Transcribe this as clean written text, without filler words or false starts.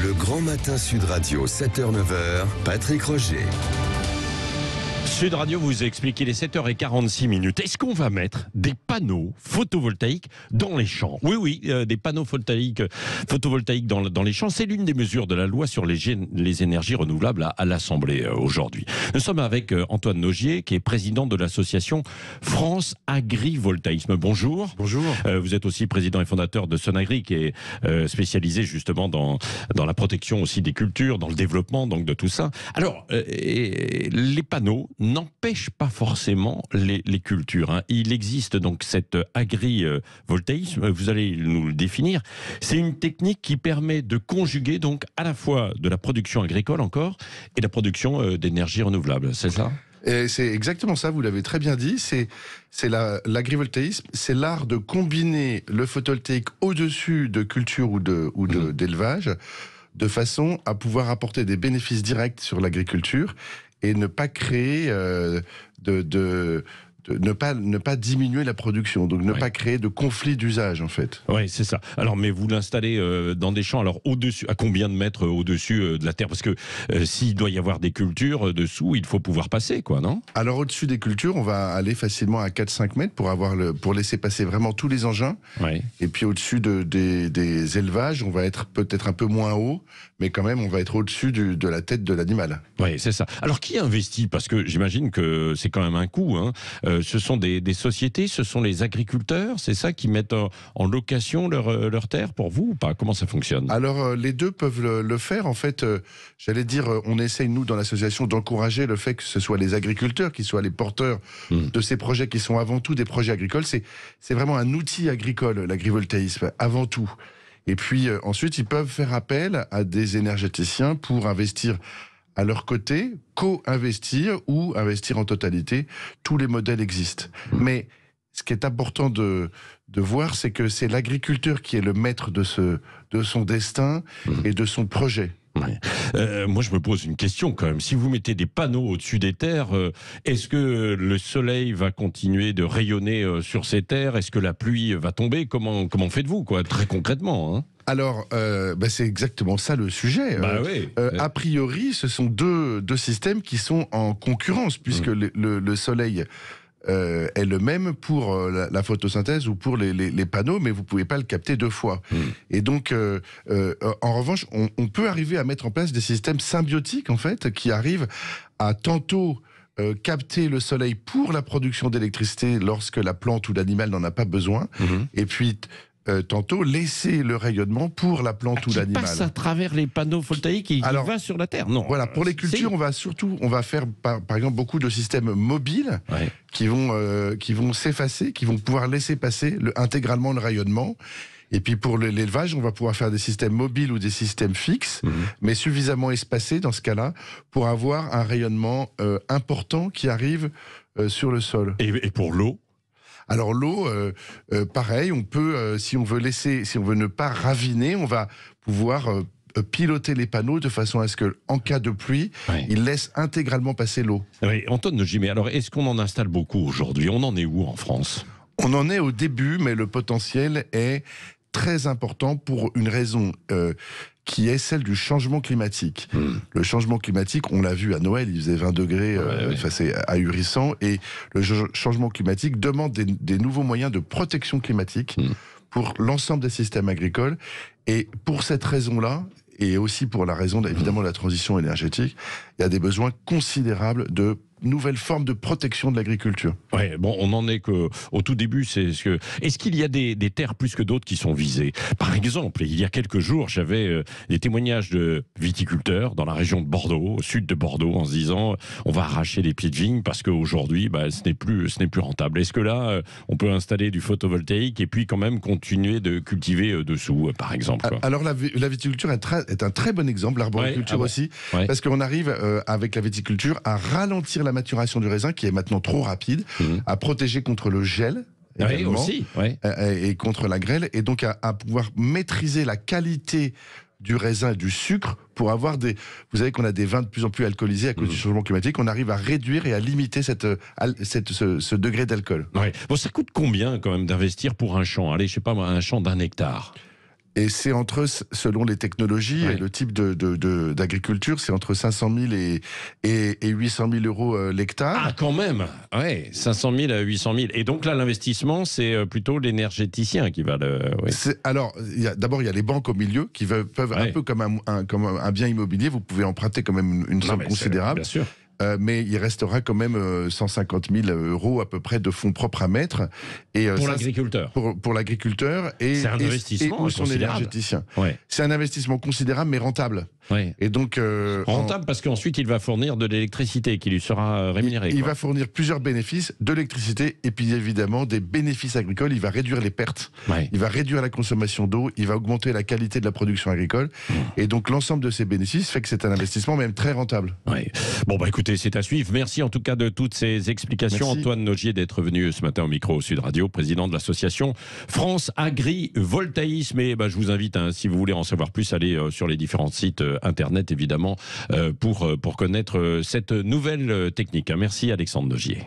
Le Grand Matin Sud Radio, 7h-9h, Patrick Roger. Sud Radio vous explique, il est 7h46. Est-ce qu'on va mettre des panneaux photovoltaïques dans les champs ? Oui, des panneaux photovoltaïques dans les champs. C'est l'une des mesures de la loi sur les énergies renouvelables à l'Assemblée aujourd'hui. Nous sommes avec Antoine Nogier, qui est président de l'association France Agrivoltaïsme. Bonjour. Bonjour. Vous êtes aussi président et fondateur de Sonagri, qui est spécialisé justement dans la protection aussi des cultures, dans le développement donc de tout ça. Alors, les panneaux n'empêche pas forcément les cultures, hein. Il existe donc cet agrivoltaïsme, vous allez nous le définir. C'est une technique qui permet de conjuguer donc à la fois de la production agricole encore et la production d'énergie renouvelable, c'est ça ? Et c'est exactement ça, vous l'avez très bien dit. C'est l'agrivoltaïsme, c'est l'art de combiner le photovoltaïque au-dessus de culture ou d'élevage, de façon à pouvoir apporter des bénéfices directs sur l'agriculture et ne pas créer ne pas diminuer la production, donc ne pas créer de conflit d'usage en fait. Oui, c'est ça. Alors, mais vous l'installez dans des champs, alors au-dessus, à combien de mètres au-dessus de la terre ? Parce que s'il doit y avoir des cultures dessous, il faut pouvoir passer, quoi, non ? Alors au-dessus des cultures, on va aller facilement à 4-5 mètres pour laisser passer vraiment tous les engins. Oui. Et puis au-dessus des élevages, on va être peut-être un peu moins haut, mais quand même on va être au-dessus de la tête de l'animal. Oui, c'est ça. Alors qui investit ? Parce que j'imagine que c'est quand même un coût, hein. Ce sont des sociétés, ce sont les agriculteurs, c'est ça, qui mettent en location leur terre pour vous ou pas ? Comment ça fonctionne ? Alors les deux peuvent le faire. En fait, j'allais dire, on essaye nous dans l'association d'encourager le fait que ce soit les agriculteurs qui soient les porteurs de ces projets qui sont avant tout des projets agricoles. C'est vraiment un outil agricole, l'agrivoltaïsme, avant tout. Et puis ensuite, ils peuvent faire appel à des énergéticiens pour investir à leur côté, co-investir ou investir en totalité. Tous les modèles existent. Mais ce qui est important de voir, c'est que c'est l'agriculteur qui est le maître de son destin et de son projet. Ouais. Moi, je me pose une question quand même. Si vous mettez des panneaux au-dessus des terres, est-ce que le soleil va continuer de rayonner sur ces terres ? Est-ce que la pluie va tomber ? Comment faites-vous, quoi, très concrètement, hein ? Alors, c'est exactement ça le sujet. Oui. A priori, ce sont deux systèmes qui sont en concurrence, puisque le soleil est le même pour la photosynthèse ou pour les panneaux, mais vous ne pouvez pas le capter deux fois. Et donc, en revanche, on peut arriver à mettre en place des systèmes symbiotiques, en fait, qui arrivent à tantôt capter le soleil pour la production d'électricité lorsque la plante ou l'animal n'en a pas besoin, et puis tantôt laisser le rayonnement pour la plante ou l'animal. Qui passe à travers les panneaux photovoltaïques et qui va sur la terre. Non. Voilà, pour les cultures, on va faire par exemple beaucoup de systèmes mobiles qui vont s'effacer, qui vont pouvoir laisser passer intégralement le rayonnement. Et puis pour l'élevage, on va pouvoir faire des systèmes mobiles ou des systèmes fixes, mais suffisamment espacés dans ce cas-là pour avoir un rayonnement important qui arrive sur le sol. Et pour l'eau ? Alors l'eau, pareil, on peut, si on veut ne pas raviner, on va pouvoir piloter les panneaux de façon à ce que, en cas de pluie, ils laissent intégralement passer l'eau. Oui, Antoine Nogier, mais alors est-ce qu'on en installe beaucoup aujourd'hui ? On en est où en France ? On en est au début, mais le potentiel est très important pour une raison qui est celle du changement climatique. Le changement climatique, on l'a vu à Noël, il faisait 20 degrés, c'est ahurissant, et le changement climatique demande des nouveaux moyens de protection climatique pour l'ensemble des systèmes agricoles, et pour cette raison-là, et aussi pour la raison évidemment de la transition énergétique, il y a des besoins considérables de nouvelles formes de protection de l'agriculture. Ouais, bon, on en est qu'au tout début. Est-ce qu'il y a des terres plus que d'autres qui sont visées ? Par exemple, il y a quelques jours, j'avais des témoignages de viticulteurs dans la région de Bordeaux, au sud de Bordeaux, en se disant on va arracher les pieds de vigne parce qu'aujourd'hui, ce n'est plus rentable. Est-ce que là, on peut installer du photovoltaïque et puis quand même continuer de cultiver dessous, par exemple, quoi ? Alors la viticulture est un très bon exemple, l'arboriculture aussi, parce qu'on arrive avec la viticulture à ralentir la maturation du raisin qui est maintenant trop rapide, à protéger contre le gel et contre la grêle, et donc à pouvoir maîtriser la qualité du raisin et du sucre pour avoir vous savez qu'on a des vins de plus en plus alcoolisés à cause du changement climatique. On arrive à réduire et à limiter ce degré d'alcool. Bon, ça coûte combien quand même d'investir pour un champ ? Allez, je sais pas moi, un champ d'1 hectare. Et c'est selon les technologies et le type d'agriculture, c'est entre 500 000 et 800 000 euros l'hectare. Ah, quand même. Ouais, 500 000 à 800 000. Et donc là, l'investissement, c'est plutôt l'énergéticien qui va le... Oui. Alors, d'abord, il y a les banques au milieu qui peuvent un peu comme un bien immobilier, vous pouvez emprunter quand même une somme considérable. Bien sûr. Mais il restera quand même 150 000 euros à peu près de fonds propres à mettre. Et, pour l'agriculteur. Pour l'agriculteur c'est un investissement et son énergéticien. Ouais. C'est un investissement considérable mais rentable. Ouais. Et donc, rentable parce qu'ensuite il va fournir de l'électricité qui lui sera rémunérée. Il va fournir plusieurs bénéfices, de l'électricité et puis évidemment des bénéfices agricoles. Il va réduire les pertes, il va réduire la consommation d'eau, il va augmenter la qualité de la production agricole. Et donc l'ensemble de ces bénéfices fait que c'est un investissement même très rentable. Ouais. Bon bah écoutez, c'est à suivre. Merci en tout cas de toutes ces explications. Merci. Antoine Nogier d'être venu ce matin au micro Sud Radio, président de l'association France Agrivoltaïsme. Et je vous invite, si vous voulez en savoir plus, à aller sur les différents sites internet évidemment pour connaître cette nouvelle technique. Merci Alexandre Nogier.